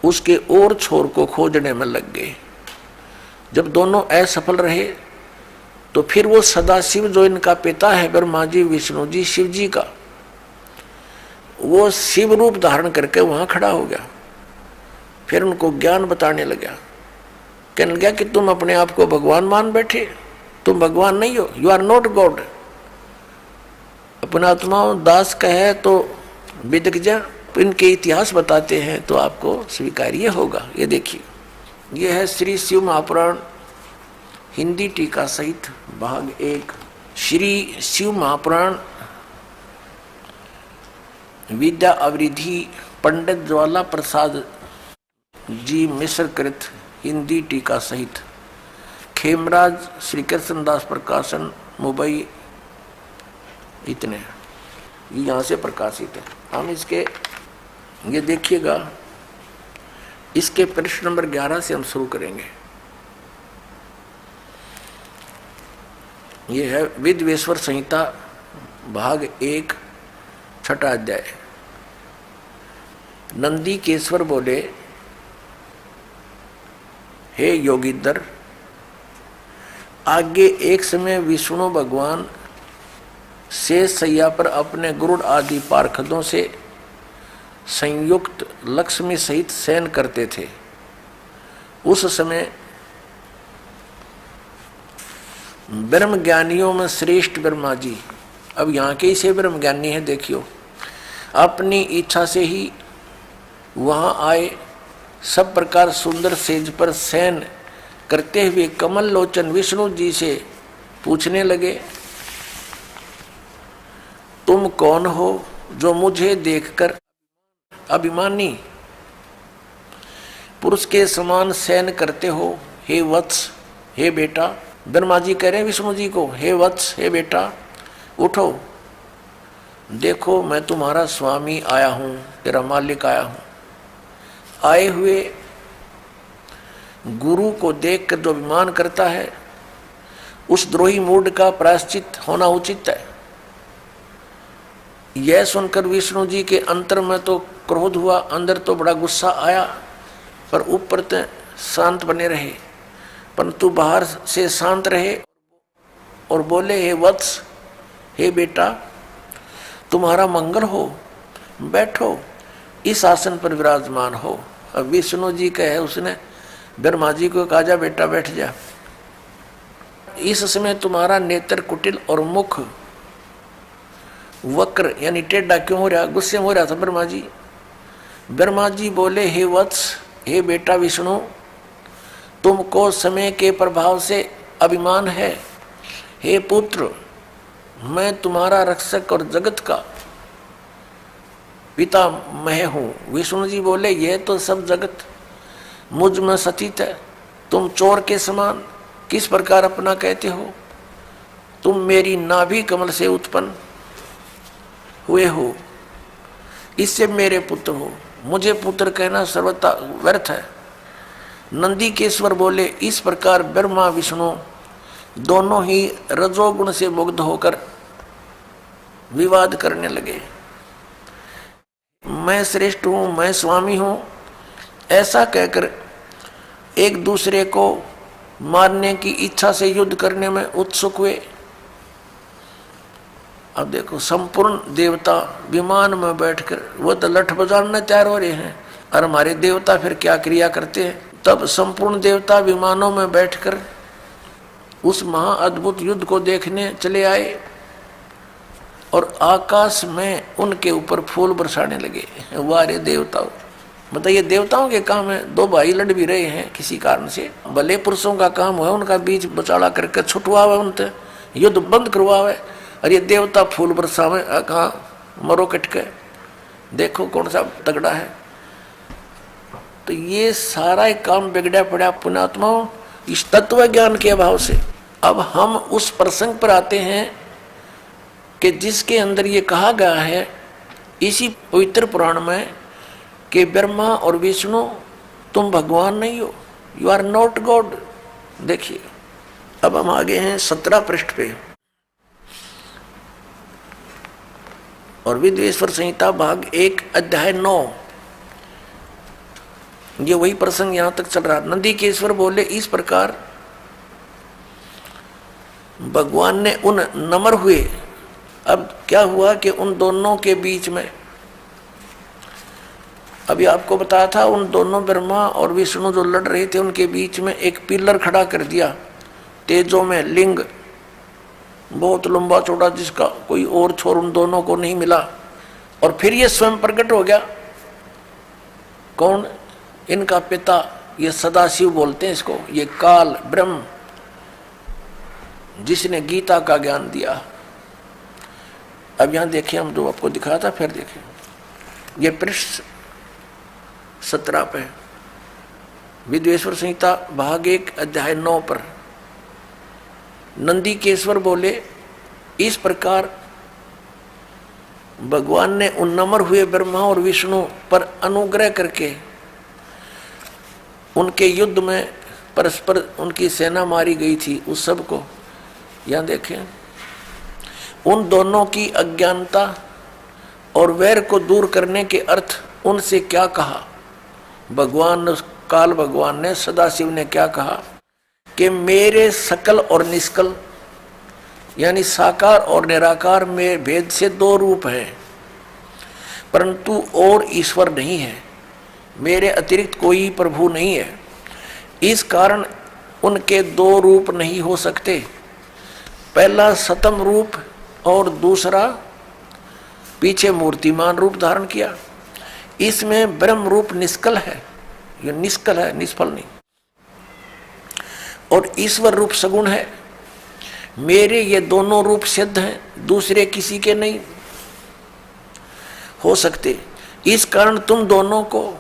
उसके और छोर को खोजने में लग गए। जब दोनों असफल रहे तो फिर वो सदाशिव, जो इनका पिता है ब्रह्मा जी विष्णु जी शिव जी का, वो शिव रूप धारण करके वहां खड़ा हो गया। फिर उनको ज्ञान बताने लगा, कहने लगा कि तुम अपने आप को भगवान मान बैठे, तुम भगवान नहीं हो, यू आर नॉट गॉड। अपना आत्मा दास कहे तो विदग्ध इनके इतिहास बताते हैं तो आपको स्वीकार्य होगा। ये देखिए, ये है श्री शिव महापुराण हिंदी टीका सहित भाग 1। श्री शिव महापुराण विद्या अवरिधि पंडित ज्वाला प्रसाद जी मिश्र कृत हिंदी टीका सहित, खेमराज श्री कृष्णदास प्रकाशन मुंबई, इतने यहाँ से प्रकाशित है। हम इसके ये देखिएगा, इसके पृष्ठ नंबर 11 से हम शुरू करेंगे। ये है विद्वेश्वर संहिता भाग 1 छठा अध्याय। नंदी केश्वर बोले, हे योगींद्र, आगे एक समय विष्णु भगवान शेष सैया पर अपने गुरुड़ आदि पार्षदों से संयुक्त लक्ष्मी सहित शयन करते थे। उस समय ब्रह्म ज्ञानियों में श्रेष्ठ ब्रह्मा जी, अब यहाँ के से ब्रह्म ज्ञानी है, देखियो, अपनी इच्छा से ही वहाँ आए। सब प्रकार सुंदर सेज पर शयन करते हुए कमल लोचन विष्णु जी से पूछने लगे, तुम कौन हो जो मुझे देखकर अभिमानी पुरुष के समान शयन करते हो? हे वत्स, हे बेटा। ब्रह्मा जी कह रहे हैं विष्णु जी को, हे वत्स, हे बेटा, उठो, देखो मैं तुम्हारा स्वामी आया हूं, तेरा मालिक आया हूं। आए हुए गुरु को देखकर जो अभिमान करता है, उस द्रोही मूड का प्रायश्चित होना उचित है। यह सुनकर विष्णु जी के अंतर में तो क्रोध हुआ, अंदर तो बड़ा गुस्सा आया, पर ऊपर शांत बने रहे, परंतु बाहर से शांत रहे और बोले, हे वत्स, हे बेटा, तुम्हारा मंगल हो, बैठो, इस आसन पर विराजमान हो। अब विष्णु जी कहे, उसने ब्रह्मा जी को कहा, जा बेटा बैठ जा। इस समय तुम्हारा नेत्र कुटिल और मुख वक्र यानी टेढ़ा क्यों हो रहा? गुस्से में हो रहा था ब्रह्मा जी। ब्रह्मा जी बोले, हे वत्स, हे बेटा विष्णु, तुमको समय के प्रभाव से अभिमान है। हे पुत्र, मैं तुम्हारा रक्षक और जगत का पिता मैं हूं। विष्णु जी बोले, यह तो सब जगत मुझ में सचित है, तुम चोर के समान किस प्रकार अपना कहते हो? तुम मेरी नाभि कमल से उत्पन्न हुए हो, इससे मेरे पुत्र हो। मुझे पुत्र कहना सर्वथा व्यर्थ है। नंदीकेश्वर बोले, इस प्रकार ब्रह्मा विष्णु दोनों ही रजोगुण से मुग्ध होकर विवाद करने लगे। मैं श्रेष्ठ हूं, मैं स्वामी हूं, ऐसा कहकर एक दूसरे को मारने की इच्छा से युद्ध करने में उत्सुक हुए। अब देखो, संपूर्ण देवता विमान में बैठकर वो तो लठ बजाने तैयार हो रहे हैं, और हमारे देवता फिर क्या क्रिया करते हैं? तब संपूर्ण देवता विमानों में बैठकर उस महा अद्भुत युद्ध को देखने चले आए और आकाश में उनके ऊपर फूल बरसाने लगे। वारे देवताओं, बताइए, देवताओं के काम है। दो भाई लड़ भी रहे हैं किसी कारण से, भले पुरुषों का काम है उनका बीच बचाड़ा करके छुटवावे, उनसे युद्ध बंद करवावे, और ये देवता फूल बरसावे। कहाँ मरो कटके, देखो कौन सा तगड़ा है। तो ये सारा एक काम बिगड़ा पड़ा पुण्यात्माओं इस तत्व ज्ञान के अभाव से। अब हम उस प्रसंग पर आते हैं कि जिसके अंदर ये कहा गया है इसी पवित्र पुराण में कि ब्रह्मा और विष्णु तुम भगवान नहीं हो, यू आर नॉट गॉड। देखिए, अब हम आगे हैं 17 पृष्ठ पे। और विद्वेश्वर संहिता भाग 1 अध्याय 9, ये वही प्रसंग यहां तक चल रहा। नंदीकेश्वर बोले, इस प्रकार भगवान ने उन नम्र हुए। अब क्या हुआ कि उन दोनों के बीच में, अभी आपको बताया था, उन दोनों ब्रह्मा और विष्णु जो लड़ रहे थे उनके बीच में एक पिलर खड़ा कर दिया तेजों में, लिंग बहुत लंबा चौड़ा, जिसका कोई और छोर उन दोनों को नहीं मिला। और फिर ये स्वयं प्रकट हो गया। कौन? इनका पिता, ये सदाशिव बोलते हैं इसको, ये काल ब्रह्म, जिसने गीता का ज्ञान दिया। अब यहां देखिए, हम जो आपको दिखाया था, फिर देखिए, ये पृष्ठ 17 पे विद्वेश्वर संहिता भाग 1 अध्याय 9 पर नंदीकेश्वर बोले, इस प्रकार भगवान ने उन नम्र हुए ब्रह्मा और विष्णु पर अनुग्रह करके उनके युद्ध में परस्पर उनकी सेना मारी गई थी, उस सब को यहां देखें। उन दोनों की अज्ञानता और वैर को दूर करने के अर्थ उनसे क्या कहा? भगवान काल भगवान ने, सदाशिव ने क्या कहा कि मेरे सकल और निष्कल यानी साकार और निराकार में भेद से 2 रूप हैं, परंतु और ईश्वर नहीं है, मेरे अतिरिक्त कोई प्रभु नहीं है। इस कारण उनके 2 रूप नहीं हो सकते। पहला सतम रूप और दूसरा पीछे मूर्तिमान रूप धारण किया। इसमें ब्रह्म रूप निष्कल है, ये निष्कल है, निष्फल नहीं, और ईश्वर रूप सगुण है। मेरे ये दोनों रूप सिद्ध हैं, दूसरे किसी के नहीं हो सकते। इस कारण तुम दोनों को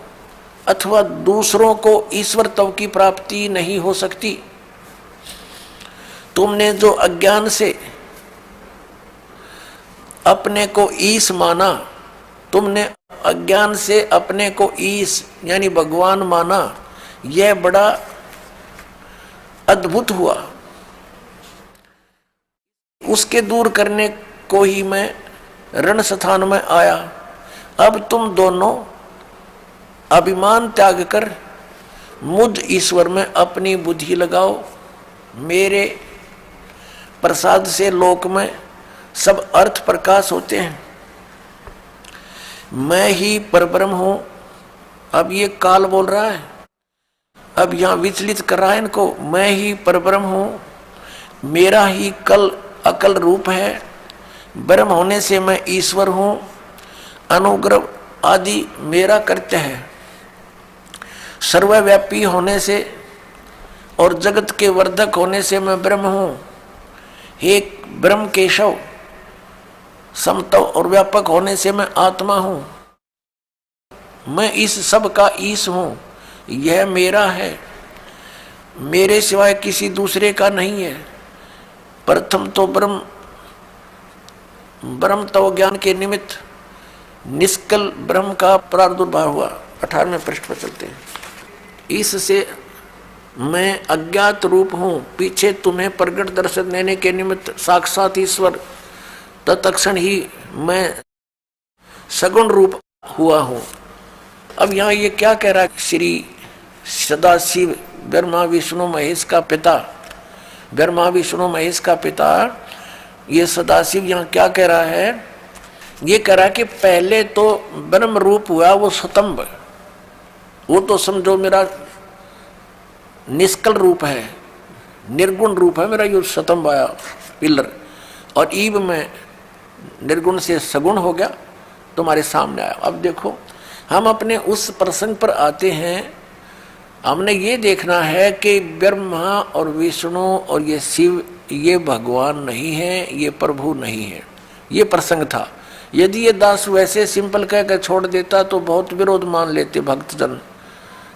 अथवा दूसरों को ईश्वर तव की प्राप्ति नहीं हो सकती। तुमने जो अज्ञान से अपने को ईश माना, तुमने अज्ञान से अपने को ईश यानी भगवान माना, यह बड़ा अद्भुत हुआ। उसके दूर करने को ही मैं रण स्थान में आया। अब तुम दोनों अभिमान त्याग कर मुझ ईश्वर में अपनी बुद्धि लगाओ, मेरे प्रसाद से लोक में सब अर्थ प्रकाश होते हैं। मैं ही परब्रह्म हूं। अब ये काल बोल रहा है, अब यहां विचलित कर रहा है इनको। मैं ही परब्रह्म हूं, मेरा ही कल अकल रूप है, ब्रह्म होने से मैं ईश्वर हूं, अनुग्रह आदि मेरा कर्त्य है। सर्वव्यापी होने से और जगत के वर्धक होने से मैं ब्रह्म हूं। हे ब्रह्म केशव, समत्व और व्यापक होने से मैं आत्मा हूं। मैं इस सब का ईश हूं, यह मेरा है, मेरे सिवाय किसी दूसरे का नहीं है। प्रथम तो ब्रह्म तो ज्ञान के निमित्त निष्कल ब्रह्म का प्रादुर्भाव हुआ। 18वें पृष्ठ पर चलते हैं। इससे मैं अज्ञात रूप हूं, पीछे तुम्हें प्रगट दर्शन देने के निमित्त साक्षात ईश्वर तत्क्षण ही मैं सगुण रूप हुआ हूं। अब यहाँ ये क्या कह रहा है? श्री सदाशिव ब्रह्मा विष्णु महेश का पिता, ब्रह्मा विष्णु महेश का पिता ये सदाशिव यहाँ क्या कह रहा है? ये कह रहा है कि पहले तो ब्रह्म रूप हुआ वो स्तंभ, वो तो समझो मेरा निष्कल रूप है, निर्गुण रूप है मेरा। यो स्तंभ आया पिलर, और ईब में निर्गुण से सगुण हो गया, तुम्हारे सामने आया। अब देखो हम अपने उस प्रसंग पर आते हैं। हमने ये देखना है कि ब्रह्मा और विष्णु और ये शिव ये भगवान नहीं है, ये प्रभु नहीं है। ये प्रसंग था। यदि ये दास वैसे सिंपल कहकर छोड़ देता तो बहुत विरोध मान लेते भक्तजन,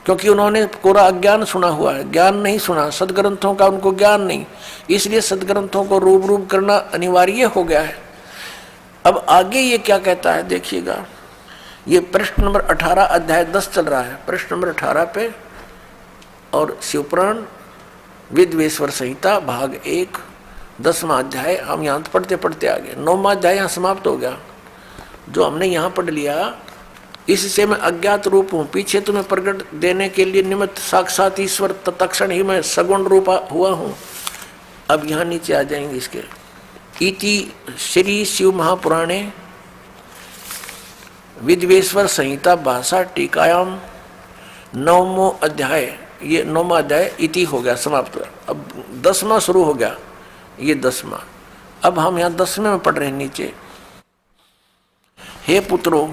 क्योंकि उन्होंने पूरा अज्ञान सुना हुआ है, ज्ञान नहीं सुना, सदग्रंथों का उनको ज्ञान नहीं, इसलिए सदग्रंथों को रूप करना अनिवार्य हो गया है। अब आगे ये क्या कहता है देखिएगा। ये पृष्ठ नंबर 18 अध्याय 10 चल रहा है, पृष्ठ नंबर 18 पे, और शिवपुराण विद्वेश्वर संहिता भाग 1 10वां अध्याय। हम यहाँ पढ़ते पढ़ते आगे 9वां अध्याय यहाँ समाप्त हो गया। जो हमने यहाँ पढ़ लिया, इससे मैं अज्ञात रूप हूँ, पीछे तुम्हें प्रकट देने के लिए निमित्त साक्षात ईश्वर तत्क्षण ही मैं सगुण रूप हुआ हूँ। अब यहाँ नीचे आ जाएंगे इसके। इति श्री शिव महापुराणे विद्वेश्वर संहिता भाषा टीकायाम 9वां अध्याय, ये 9वां अध्याय इति हो गया समाप्त। अब 10वां शुरू हो गया, ये 10वां। अब हम यहाँ 10वें में पढ़ रहे हैं नीचे। हे पुत्रों,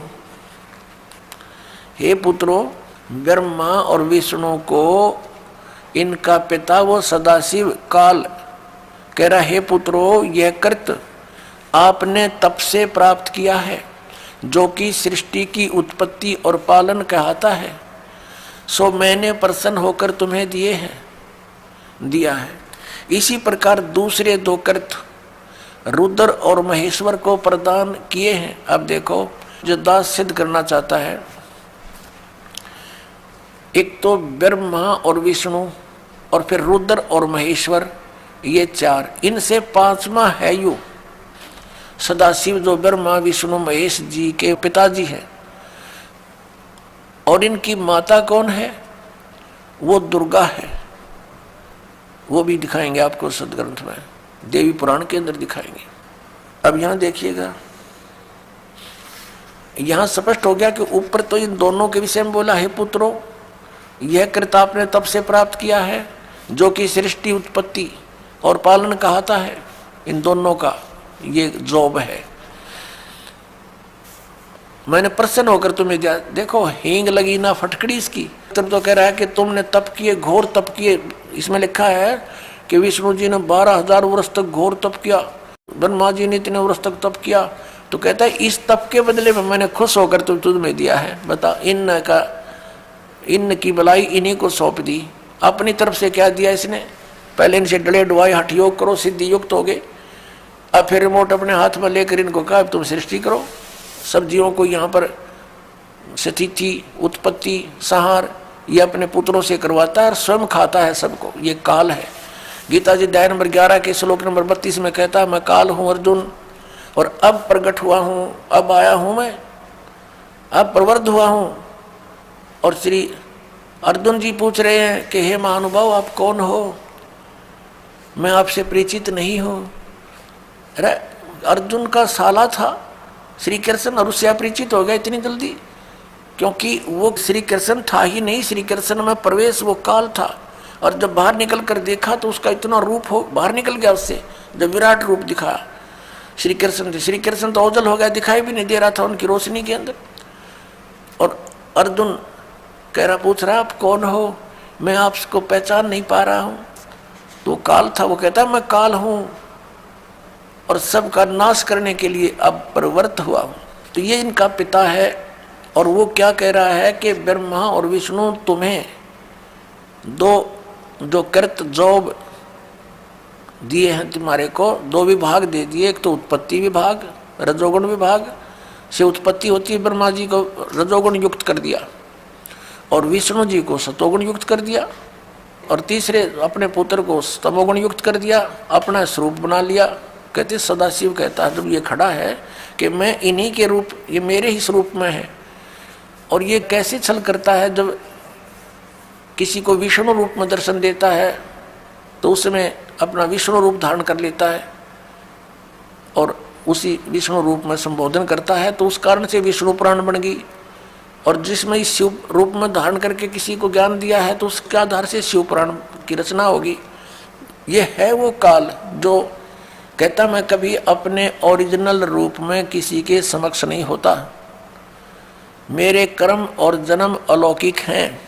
ब्रह्मा और विष्णु को इनका पिता वो सदाशिव काल कह रहा, हे पुत्रों, यह कृत आपने तप से प्राप्त किया है, जो कि सृष्टि की उत्पत्ति और पालन कहता है, सो मैंने प्रसन्न होकर तुम्हें दिया है। इसी प्रकार दूसरे दो कृत रुद्र और महेश्वर को प्रदान किए हैं। अब देखो, जो दास सिद्ध करना चाहता है, एक तो ब्रह्मा और विष्णु और फिर रुद्र और महेश्वर, ये 4, इनसे 5वां है यू सदाशिव, जो ब्रह्मा विष्णु महेश जी के पिताजी हैं। और इनकी माता कौन है? वो दुर्गा है। वो भी दिखाएंगे आपको सदग्रंथ में, देवी पुराण के अंदर दिखाएंगे। अब यहां देखिएगा, यहां स्पष्ट हो गया कि ऊपर तो इन दोनों के विषय में बोला, हे पुत्रों, यह कृत आपने तब से प्राप्त किया है, जो कि सृष्टि उत्पत्ति और पालन कहता है। इन दोनों का ये जॉब है। मैंने प्रसन्न होकर तुम्हें दिया। देखो, हींग लगी ना फटकड़ी इसकी। तब तो कह रहा है कि तुमने तप किए, घोर तप किए। इसमें लिखा है कि विष्णु जी ने 12,000 वर्ष तक घोर तप किया, ब्रह्मा जी ने इतने वर्ष तक तप किया। तो कहता है इस तप के बदले में मैंने खुश होकर तुम्हें दिया है। बता, इन की भलाई इन्हीं को सौंप दी। अपनी तरफ से क्या दिया इसने? पहले इनसे डले डुआई हठ योग करो, सिद्धि युक्त हो गए। अब फिर रिमोट अपने हाथ में लेकर इनको कहा तुम सृष्टि करो। सब जीवों को यहाँ पर स्थिति, उत्पत्ति, संहार ये अपने पुत्रों से करवाता है और स्वयं खाता है सबको। ये काल है। गीता जी अध्याय नंबर 11 के श्लोक नंबर 32 में कहता है, मैं काल हूँ अर्जुन, और अब प्रकट हुआ हूँ, अब आया हूँ मैं, अब प्रवृद्ध हुआ हूँ। और श्री अर्जुन जी पूछ रहे हैं कि हे महानुभाव आप कौन हो, मैं आपसे परिचित नहीं हूं। अरे अर्जुन का साला था श्री कृष्ण और उससे अपरिचित हो गया इतनी जल्दी? क्योंकि वो श्री कृष्ण था ही नहीं, श्री कृष्ण में प्रवेश वो काल था। और जब बाहर निकल कर देखा तो उसका इतना रूप हो बाहर निकल गया उससे, जब विराट रूप दिखा श्री कृष्ण तो ओझल हो गया, दिखाई भी नहीं दे रहा था उनकी रोशनी के अंदर। और अर्जुन कह रहा, पूछ रहा आप कौन हो, मैं आपको पहचान नहीं पा रहा हूं। तो काल था, वो कहता मैं काल हूं और सबका नाश करने के लिए अब प्रवृत्त हुआ हूं। तो ये इनका पिता है। और वो क्या कह रहा है कि ब्रह्मा और विष्णु तुम्हें दो जो कृत जॉब दिए हैं, तुम्हारे को दो विभाग दे दिए। एक तो उत्पत्ति विभाग, रजोगुण विभाग से उत्पत्ति होती है, ब्रह्मा जी को रजोगुण युक्त कर दिया और विष्णु जी को सतोगुण युक्त कर दिया, और तीसरे अपने पुत्र को तमोगुण युक्त कर दिया, अपना स्वरूप बना लिया। कहते सदाशिव कहता है जब ये खड़ा है कि मैं इन्हीं के रूप, ये मेरे ही स्वरूप में है। और ये कैसे छल करता है, जब किसी को विष्णु रूप में दर्शन देता है तो उसमें अपना विष्णु रूप धारण कर लेता है और उसी विष्णु रूप में संबोधन करता है, तो उस कारण से विष्णु पुराण बन गई। और जिसमें इस शिव रूप में धारण करके किसी को ज्ञान दिया है तो उसके आधार से शिव पुराण की रचना होगी। ये है वो काल जो कहता मैं कभी अपने ओरिजिनल रूप में किसी के समक्ष नहीं होता, मेरे कर्म और जन्म अलौकिक हैं।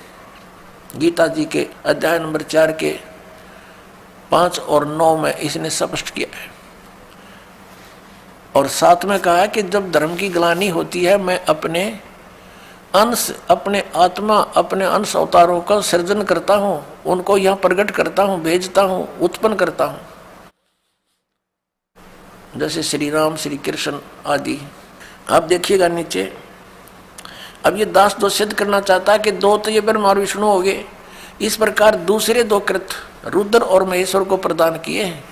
गीता जी के अध्याय नंबर 4 के 5 और 9 में इसने स्पष्ट किया है। और साथ में कहा है कि जब धर्म की ग्लानि होती है मैं अपने अंश, अपने आत्मा, अपने अंश अवतारों का सृजन करता हूं, उनको यहाँ प्रकट करता हूं, भेजता हूं, उत्पन्न करता हूं, जैसे श्री राम, श्री कृष्ण आदि। आप देखिएगा नीचे, अब ये दास जो सिद्ध करना चाहता है कि दो तो ये ब्रह्मा और विष्णु हो गए, इस प्रकार दूसरे दो कृत रुद्र और महेश्वर को प्रदान किए हैं।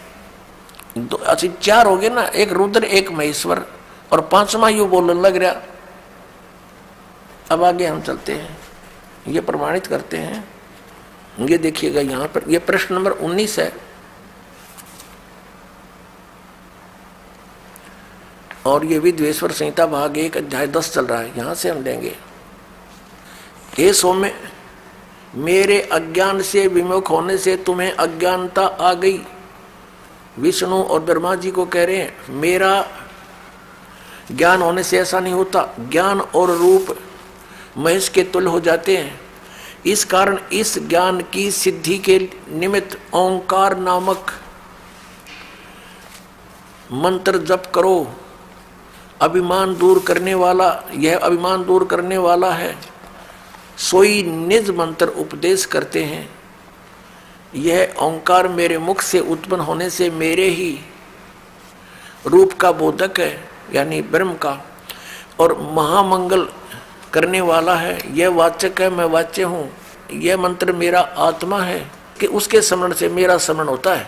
अच्छा 4 हो गए ना, एक रुद्र एक महेश्वर, और 5वां यू बोलने लग रहा। अब आगे हम चलते हैं, ये प्रमाणित करते हैं। ये देखिएगा यहाँ पर, ये प्रश्न नंबर 19 है और ये विद्वेश्वर संहिता भाग 1 अध्याय 10 चल रहा है। यहां से हम लेंगे। हे सौम्य, मेरे अज्ञान से विमुख होने से तुम्हें अज्ञानता आ गई। विष्णु और ब्रह्मा जी को कह रहे हैं मेरा ज्ञान होने से ऐसा नहीं होता, ज्ञान और रूप महेश के तुल्य हो जाते हैं। इस कारण इस ज्ञान की सिद्धि के निमित्त ओंकार नामक मंत्र जप करो। अभिमान दूर करने वाला, यह अभिमान दूर करने वाला है। सोई निज मंत्र उपदेश करते हैं। यह ओंकार मेरे मुख से उत्पन्न होने से मेरे ही रूप का बोधक है, यानी ब्रह्म का, और महामंगल करने वाला है। यह वाचक है, मैं वाच्य हूँ। यह मंत्र मेरा आत्मा है कि उसके स्मरण से मेरा स्मरण होता है।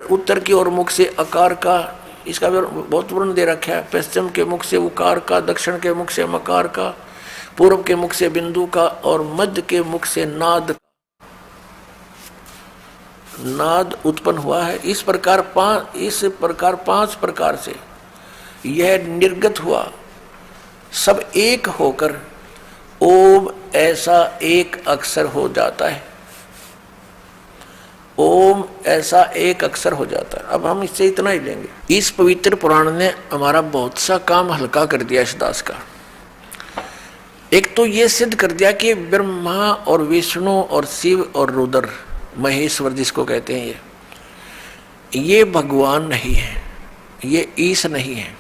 उत्तर की ओर मुख से आकार का, इसका बहुत वर्ण दे रखा है। पश्चिम के मुख से उकार का, दक्षिण के मुख से मकार का, पूर्व के मुख से बिंदु का, और मध्य के मुख से नाद उत्पन्न हुआ है। इस प्रकार 5 प्रकार से यह निर्गत हुआ। सब एक होकर ओम ऐसा एक अक्षर हो जाता है। ओम ऐसा एक अक्षर हो जाता है। अब हम इससे इतना ही लेंगे। इस पवित्र पुराण ने हमारा बहुत सा काम हल्का कर दिया इस दास का। एक तो ये सिद्ध कर दिया कि ब्रह्मा और विष्णु और शिव और रुद्र, महेश्वर जिसको कहते हैं, ये भगवान नहीं है, ये ईश नहीं है।